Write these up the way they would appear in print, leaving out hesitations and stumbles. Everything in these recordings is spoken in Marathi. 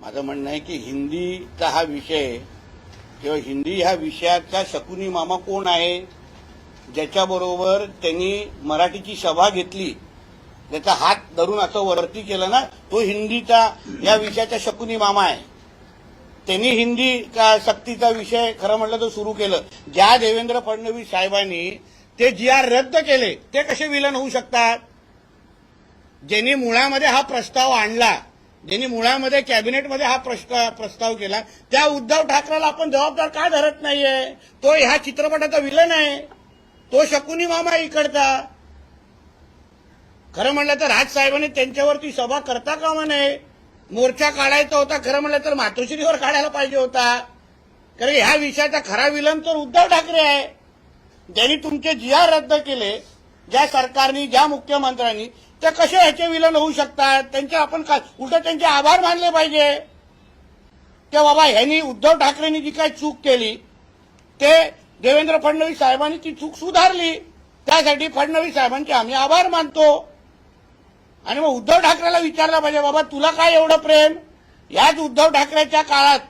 माझं म्हणणं आहे की हिंदीचा हा विषय किंवा हिंदी ह्या विषयाचा शकुनी मामा कोण आहे, ज्याच्याबरोबर त्यांनी मराठीची सभा घेतली, त्याचा हात धरून असं वरती केलं ना, तो हिंदीचा या विषयाचा शकुनी मामा आहे. त्यांनी हिंदी का सक्तीचा विषय खरं म्हटलं तर सुरू केलं. ज्या देवेंद्र फडणवीस साहेबांनी ते GR रद्द केले, ते कसे विलन होऊ शकतात? ज्यांनी मुळामध्ये हा प्रस्ताव आणला, ज्यांनी मुळामध्ये कॅबिनेटमध्ये हा प्रस्ताव केला, त्या उद्धव ठाकरेला आपण जबाबदार का धरत नाहीये? तो ह्या चित्रपटाचा विलन आहे, तो शकुनी मामा इकडचा. खरं म्हणलं तर राजसाहेबांनी त्यांच्यावरती सभा करता कामा नये. मोर्चा काढायचा होता, खरं म्हणलं तर मातोश्रीवर काढायला पाहिजे होता. कारण ह्या विषयाचा खरा विलन तर उद्धव ठाकरे आहे. ज्यांनी तुमचे GR रद्द केले, ज्या सरकारनी, ज्या मुख्यमंत्र्यांनी, ते कसे ह्याचे विलन होऊ शकतात? त्यांचे आपण उलट त्यांचे आभार मानले पाहिजे. ते बाबा ह्यांनी, उद्धव ठाकरेंनी जी काही चूक केली, ते देवेंद्र फडणवीस साहेबांनी ती चूक सुधारली. त्यासाठी फडणवीस साहेबांचे आम्ही आभार मानतो. आणि मग उद्धव ठाकरेला विचारलं पाहिजे, बाबा तुला काय एवढं प्रेम? याच उद्धव ठाकरेच्या काळात,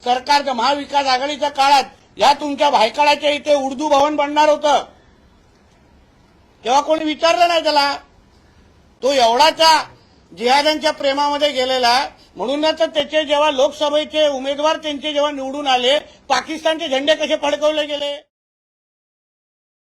सरकारच्या महाविकास आघाडीच्या काळात, या तुमच्या भायखळ्याच्या इथे उर्दू भवन बनणार होतं, तेव्हा कोणी विचारलं नाही त्याला. तो एवढाचा जिहाद्यांच्या प्रेमामध्ये गेलेला. म्हणूनच त्याचे जेव्हा लोकसभेचे उमेदवार त्यांचे जेव्हा निवडून आले, पाकिस्तानचे झेंडे कसे फडकवले गेले.